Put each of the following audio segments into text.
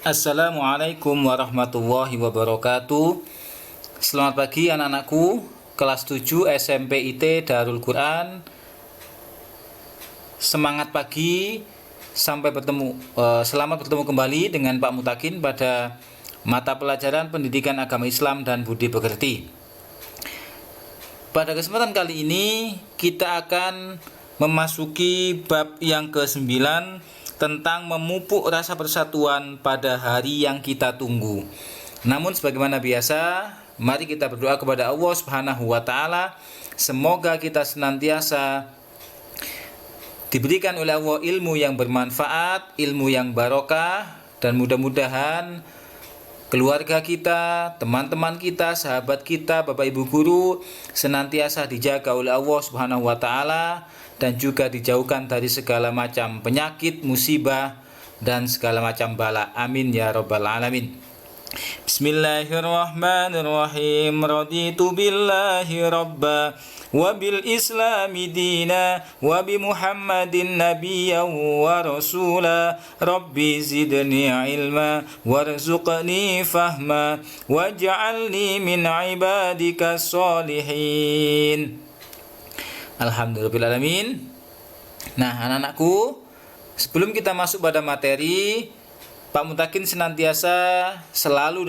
Assalamualaikum warahmatullahi wabarakatuh. Selamat pagi anak-anakku, kelas 7 SMP IT Darul Quran. Semangat pagi, selamat bertemu kembali dengan Pak Mutakin pada mata pelajaran Pendidikan Agama Islam dan Budi Pekerti. Pada kesempatan kali ini kita akan memasuki bab yang ke-9 tentang memupuk rasa persatuan pada hari yang kita tunggu. Namun sebagaimana biasa, mari kita berdoa kepada Allah Subhanahu wa taala, semoga kita senantiasa diberikan oleh Allah ilmu yang bermanfaat, ilmu yang barokah, dan mudah-mudahan keluarga kita, teman-teman kita, sahabat kita, Bapak Ibu guru senantiasa dijaga oleh Allah Subhanahu wa taala dan juga dijauhkan dari segala macam penyakit, musibah dan segala macam bala. Amin ya rabbal alamin. Bismillahirrahmanirrahim. Raditu billahi rabba wa bil islami dina wa bi Muhammadin nabiyyan wa rasula. Rabbi zidni ilma warzuqni fahma waj'alni min ibadika sholihin. Alhamdulillahirrahmanirrahim. Nah, anak-anakku, sebelum kita masuk pada materi, Pak Mutakin senantiasa selalu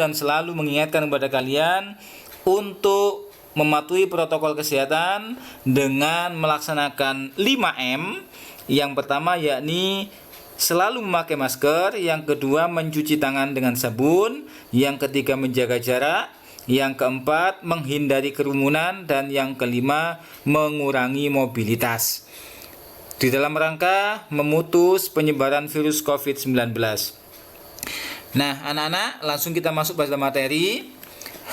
mengingatkan kepada kalian untuk mematuhi protokol kesehatan dengan melaksanakan 5M. Yang pertama yakni selalu memakai masker, yang kedua mencuci tangan dengan sabun, yang ketiga menjaga jarak, yang keempat menghindari kerumunan, dan yang kelima mengurangi mobilitas di dalam rangka memutus penyebaran virus COVID-19. Nah, anak-anak, langsung kita masuk pada materi.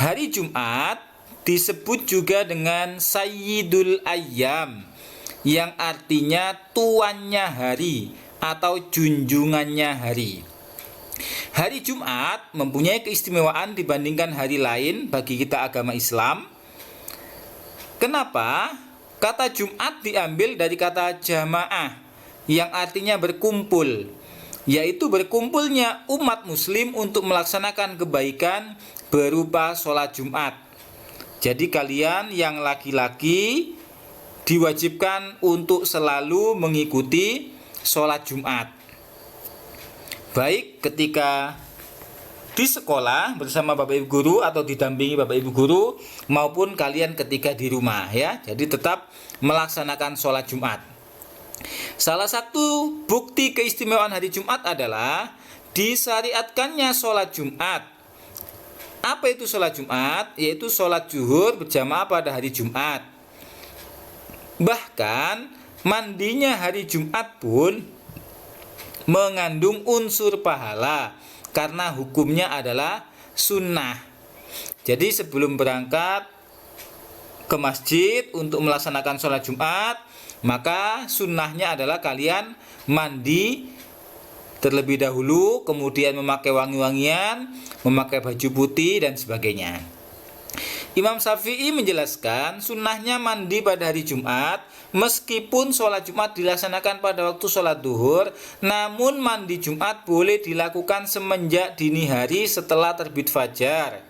Hari Jumat disebut juga dengan Sayyidul Ayyam, yang artinya tuannya hari atau junjungannya hari. Hari Jumat mempunyai keistimewaan dibandingkan hari lain bagi kita agama Islam. Kenapa? Kata Jumat diambil dari kata jamaah, yang artinya berkumpul, yaitu berkumpulnya umat muslim untuk melaksanakan kebaikan berupa sholat Jumat. Jadi kalian yang laki-laki diwajibkan untuk selalu mengikuti sholat Jumat, baik ketika di sekolah bersama Bapak Ibu guru atau didampingi Bapak Ibu guru, maupun kalian ketika di rumah ya. Jadi tetap melaksanakan sholat Jumat. Salah satu bukti keistimewaan hari Jumat adalah disyariatkannya sholat Jumat. Apa itu sholat Jumat? Yaitu sholat zuhur berjamaah pada hari Jumat. Bahkan mandinya hari Jumat pun mengandung unsur pahala karena hukumnya adalah sunnah. Jadi sebelum berangkat ke masjid untuk melaksanakan sholat Jumat, maka sunnahnya adalah kalian mandi terlebih dahulu, kemudian memakai wangi-wangian, memakai baju putih dan sebagainya. Imam Syafi'i menjelaskan sunnahnya mandi pada hari Jumat, meskipun sholat Jumat dilaksanakan pada waktu sholat duhur, namun mandi Jumat boleh dilakukan semenjak dini hari setelah terbit fajar.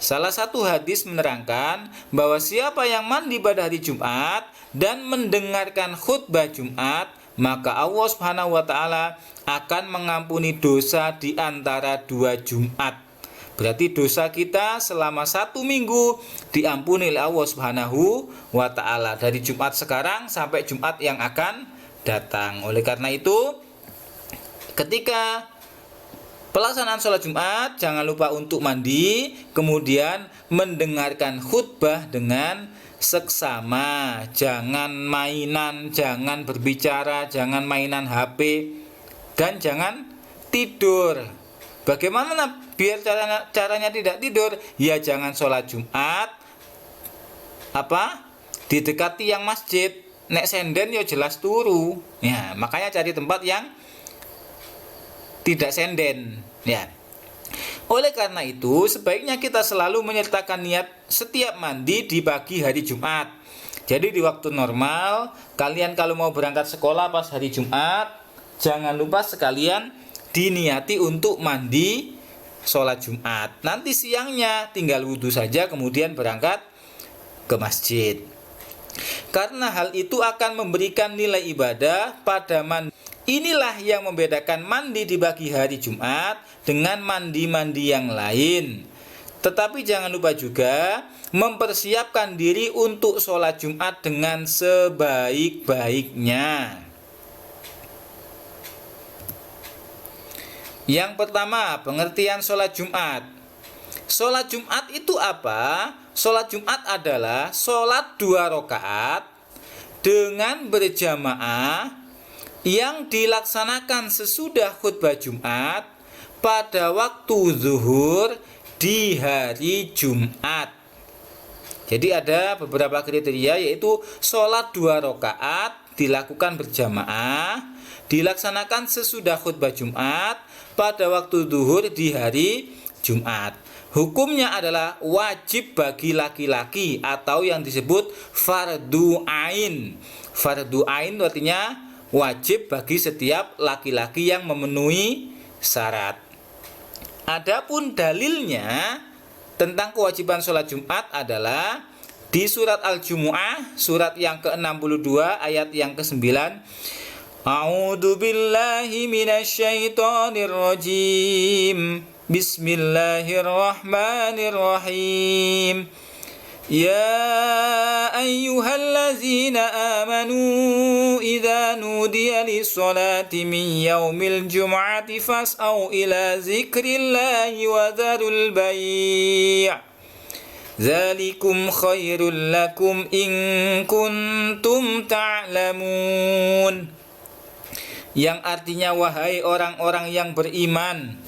Salah satu hadis menerangkan bahwa siapa yang mandi pada hari Jumat dan mendengarkan khutbah Jumat, maka Allah Subhanahu wa taala akan mengampuni dosa di antara 2 Jumat. Berarti dosa kita selama 1 minggu diampuni oleh Allah Subhanahu wa taala, dari Jumat sekarang sampai Jumat yang akan datang. Oleh karena itu, ketika pelaksanaan sholat Jumat, jangan lupa untuk mandi, kemudian mendengarkan khutbah dengan seksama. Jangan mainan, jangan berbicara, jangan mainan HP, dan jangan tidur. Bagaimana biar caranya tidak tidur? Ya jangan sholat Jumat didekati yang masjid. Nek senden ya jelas turu. Ya, makanya cari tempat yang tidak senden ya. Oleh karena itu, sebaiknya kita selalu menyertakan niat setiap mandi di pagi hari Jumat. Jadi di waktu normal, kalian kalau mau berangkat sekolah pas hari Jumat, jangan lupa sekalian diniati untuk mandi sholat Jumat. Nanti siangnya tinggal wudhu saja kemudian berangkat ke masjid. Karena hal itu akan memberikan nilai ibadah pada mandi. Inilah yang membedakan mandi di pagi hari Jumat dengan mandi-mandi yang lain. Tetapi jangan lupa juga mempersiapkan diri untuk sholat Jumat dengan sebaik-baiknya. Yang pertama, pengertian sholat Jumat. Sholat Jumat itu apa? Sholat Jumat adalah sholat 2 rakaat dengan berjamaah yang dilaksanakan sesudah khutbah Jumat pada waktu zuhur di hari Jumat. Jadi ada beberapa kriteria, yaitu sholat 2 rakaat dilakukan berjamaah, dilaksanakan sesudah khutbah Jumat pada waktu zuhur di hari Jumat. Hukumnya adalah wajib bagi laki-laki atau yang disebut fardu ain. Fardu ain artinya wajib bagi setiap laki-laki yang memenuhi syarat. Adapun dalilnya tentang kewajiban sholat Jumat adalah di surat Al-Jumu'ah, surat yang ke-62 ayat yang ke-9. A'udzu billahi minasyaitonir rajim. Bismillahirrahmanirrahim. Ya ayyuhallazina amanu idza nudiya lis-salati min yaumil jum'ati fas'au ila dzikrillahi wa dzarul bai'. Dzalikum khairul lakum in kuntum ta'lamun. Yang artinya, wahai orang-orang yang beriman,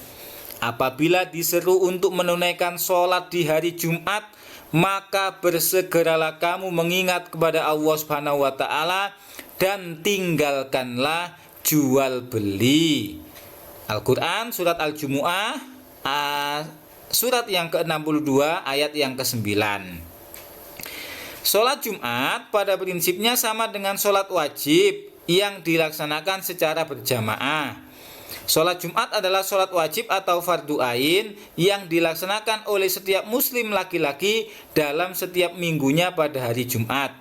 apabila diseru untuk menunaikan sholat di hari Jumat, maka bersegeralah kamu mengingat kepada Allah Subhanahu wa taala dan tinggalkanlah jual beli. Al-Qur'an surat Al-Jumu'ah surat yang ke-62 ayat yang ke-9. Sholat Jumat pada prinsipnya sama dengan sholat wajib yang dilaksanakan secara berjamaah. Sholat Jumat adalah sholat wajib atau fardu ain yang dilaksanakan oleh setiap muslim laki-laki dalam setiap minggunya pada hari Jumat.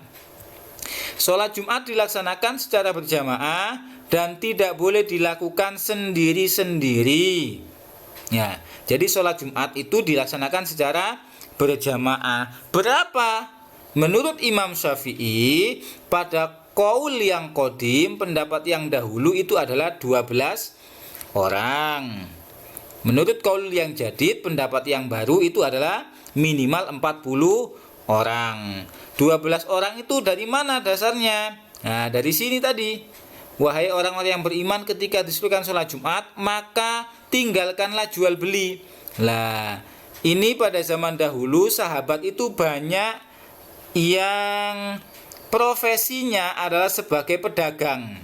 Sholat Jumat dilaksanakan secara berjamaah dan tidak boleh dilakukan sendiri-sendiri. Ya, jadi sholat Jumat itu dilaksanakan secara berjamaah. Berapa? Menurut Imam Syafi'i, pada qaul yang qadim, pendapat yang dahulu itu adalah 12 orang. Menurut qaul yang jadid, pendapat yang baru itu adalah minimal 40 orang. 12 orang itu dari mana dasarnya? Nah, dari sini tadi. Wahai orang-orang yang beriman, ketika disuruhkan sholat Jumat, maka tinggalkanlah jual beli. Lah, ini pada zaman dahulu sahabat itu banyak yang profesinya adalah sebagai pedagang.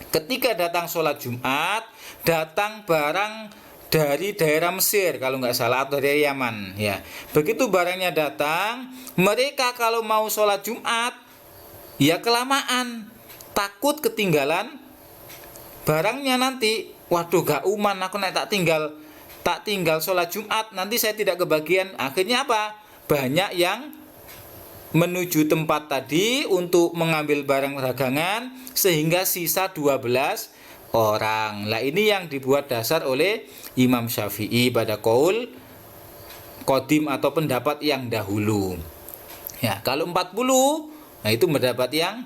Ketika datang sholat Jumat, datang barang dari daerah Mesir kalau nggak salah, atau dari Yaman. Ya, begitu barangnya datang, mereka kalau mau sholat Jumat, ya kelamaan, takut ketinggalan barangnya nanti. Waduh, gak uman aku tak tinggal sholat Jumat, nanti saya tidak kebagian. Akhirnya apa? Banyak yang menuju tempat tadi untuk mengambil barang dagangan sehingga sisa 12 orang. Lah ini yang dibuat dasar oleh Imam Syafi'i pada qaul qadim atau pendapat yang dahulu. Ya, kalau 40, nah itu pendapat yang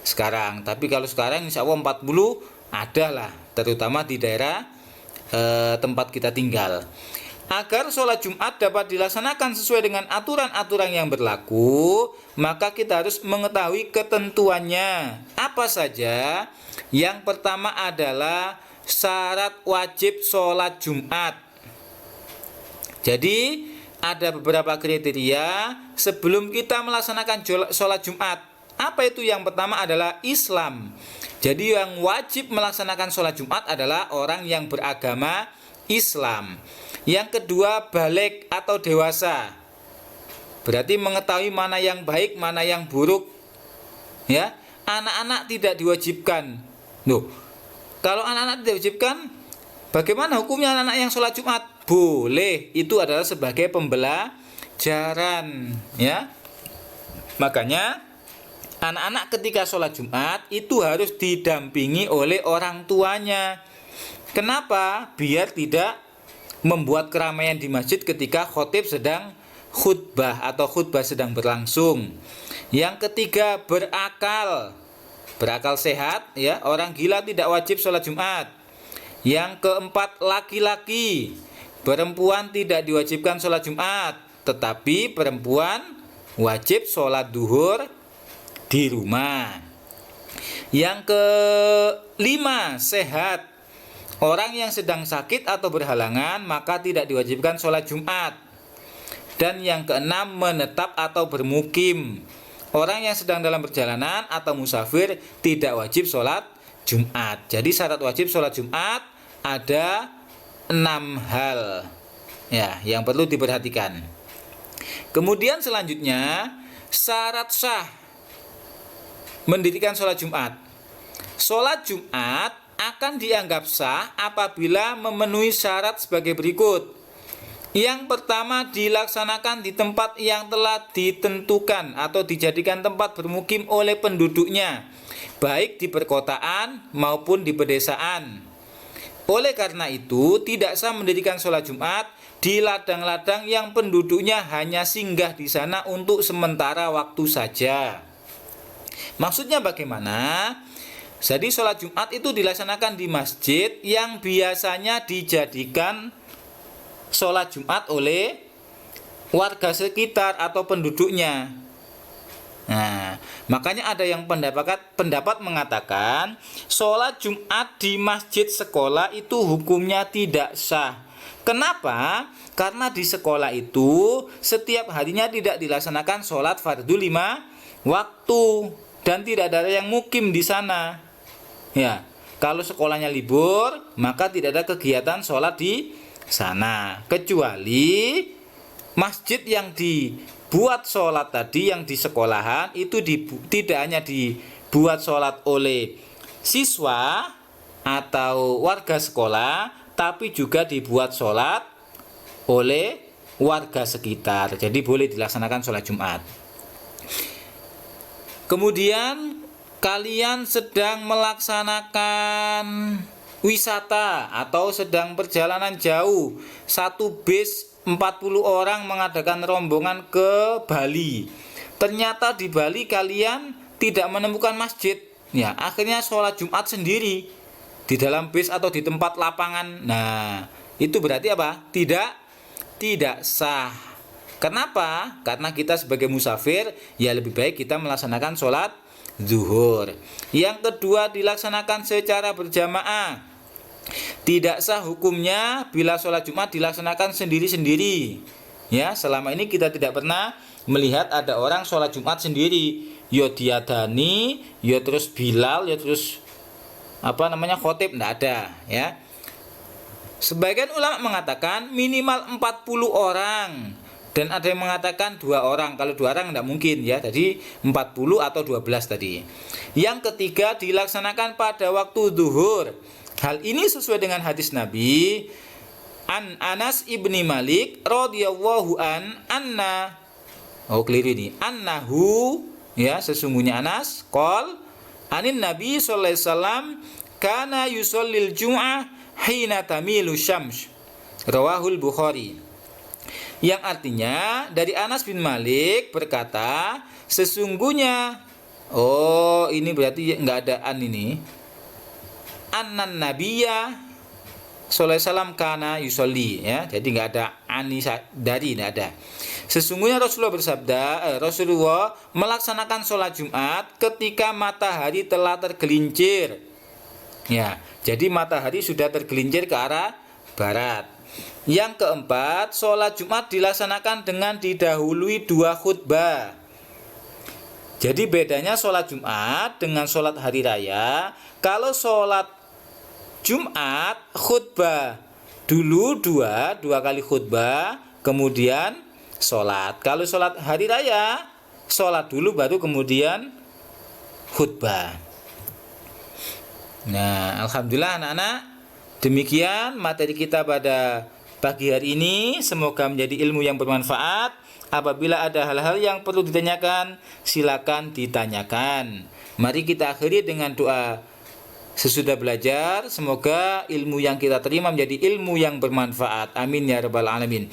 sekarang. Tapi kalau sekarang insya Allah 40 adalah, terutama di daerah tempat kita tinggal. Agar sholat Jumat dapat dilaksanakan sesuai dengan aturan-aturan yang berlaku, maka kita harus mengetahui ketentuannya. Apa saja? Yang pertama adalah syarat wajib sholat Jumat. Jadi ada beberapa kriteria sebelum kita melaksanakan sholat Jumat. Apa itu? Yang pertama adalah Islam. Jadi yang wajib melaksanakan sholat Jumat adalah orang yang beragama Islam. Yang kedua, baligh atau dewasa. Berarti mengetahui mana yang baik, mana yang buruk. Ya, anak-anak tidak diwajibkan. Loh, kalau anak-anak tidak diwajibkan, Bagaimana hukumnya anak-anak yang sholat Jumat? Boleh, itu adalah sebagai pembelajaran, ya. Makanya anak-anak ketika sholat Jumat itu harus didampingi oleh orang tuanya. Kenapa? Biar tidak membuat keramaian di masjid ketika khotib sedang khutbah atau khutbah sedang berlangsung. Yang ketiga, berakal sehat, ya. Orang gila tidak wajib sholat Jumat. Yang keempat, laki-laki. Perempuan tidak diwajibkan sholat Jumat, tetapi perempuan wajib sholat duhur di rumah. Yang kelima, sehat. Orang yang sedang sakit atau berhalangan maka tidak diwajibkan sholat Jumat. Dan yang keenam, menetap atau bermukim. Orang yang sedang dalam perjalanan atau musafir tidak wajib sholat Jumat. Jadi syarat wajib sholat Jumat ada 6 hal, ya, yang perlu diperhatikan. Kemudian selanjutnya, syarat sah mendirikan sholat Jumat. Sholat Jumat akan dianggap sah apabila memenuhi syarat sebagai berikut. Yang pertama, dilaksanakan di tempat yang telah ditentukan atau dijadikan tempat bermukim oleh penduduknya, baik di perkotaan maupun di pedesaan. Oleh karena itu, tidak sah mendirikan sholat Jumat di ladang-ladang yang penduduknya hanya singgah di sana untuk sementara waktu saja. Maksudnya bagaimana? Jadi sholat Jumat itu dilaksanakan di masjid yang biasanya dijadikan sholat Jumat oleh warga sekitar atau penduduknya. Nah, makanya ada yang pendapat mengatakan sholat Jumat di masjid sekolah itu hukumnya tidak sah. Kenapa? Karena di sekolah itu setiap harinya tidak dilaksanakan sholat fardu 5 waktu dan tidak ada yang mukim di sana. Ya, kalau sekolahnya libur maka tidak ada kegiatan sholat di sana, kecuali masjid yang dibuat sholat tadi yang di sekolahan itu tidak hanya dibuat sholat oleh siswa atau warga sekolah, tapi juga dibuat sholat oleh warga sekitar. Jadi boleh dilaksanakan sholat Jumat. Kemudian kalian sedang melaksanakan wisata atau sedang perjalanan jauh, satu bis 40 orang mengadakan rombongan ke Bali. Ternyata di Bali kalian tidak menemukan masjid. Ya, akhirnya sholat Jumat sendiri di dalam bis atau di tempat lapangan. Nah, itu berarti apa? Tidak sah. Kenapa? Karena kita sebagai musafir, ya lebih baik kita melaksanakan sholat zuhur. Yang kedua, dilaksanakan secara berjamaah. Tidak sah hukumnya bila sholat Jumat dilaksanakan sendiri-sendiri. Ya, selama ini kita tidak pernah melihat ada orang sholat Jumat sendiri. Yo diadani, yo terus Bilal, yo terus khotib, tidak ada, ya. Sebagian ulama mengatakan minimal 40 orang. Dan ada yang mengatakan 2 orang. Kalau 2 orang tidak mungkin, ya. Jadi 40 atau 12 tadi. Yang ketiga, dilaksanakan pada waktu zuhur. Hal ini sesuai dengan hadis Nabi An Anas ibni Malik radhiyallahu annahu, ya, sesungguhnya Anas qol anin Nabi sallallahu alaihi wasallam kana yusallil jum'ah hina tamilu syams, rawahul Bukhari. Yang artinya dari Anas bin Malik berkata, sesungguhnya, ini berarti enggak ada an ini. Annan nabiyya sallallahu alaihi wasallam kana yusolli, ya. Jadi enggak ada ani dari, enggak ada. Sesungguhnya Rasulullah melaksanakan sholat Jumat ketika matahari telah tergelincir. Ya, jadi matahari sudah tergelincir ke arah barat. Yang keempat, sholat Jumat dilaksanakan dengan didahului 2 khutbah. Jadi bedanya sholat Jumat dengan sholat hari raya. Kalau sholat Jumat khutbah dulu 2 kali khutbah, kemudian sholat. Kalau sholat hari raya, sholat dulu baru kemudian khutbah. Nah, alhamdulillah anak-anak, Demikian materi kita pada pagi hari ini. Semoga menjadi ilmu yang bermanfaat. Apabila ada hal-hal yang perlu ditanyakan, silakan ditanyakan. Mari kita akhiri dengan doa sesudah belajar. Semoga ilmu yang kita terima menjadi ilmu yang bermanfaat. Amin ya rabbal alamin.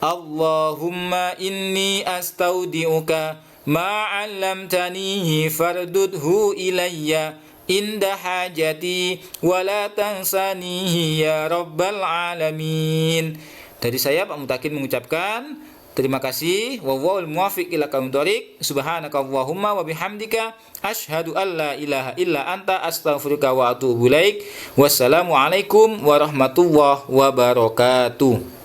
Allahumma inni astaudi'uka ma'allamtanihi fardudhu ilayya inda hajati wala tansanihi ya rabbal alamin. Dari saya Pak Mutakin mengucapkan terima kasih. Wallahul muwaffiq ila aqwamit thoriq. Subhanakallahumma wa bihamdika asyhadu an la ilaha illa anta astaghfiruka wa atubu ilaik. Wassalamualaikum warahmatullahi wabarakatuh.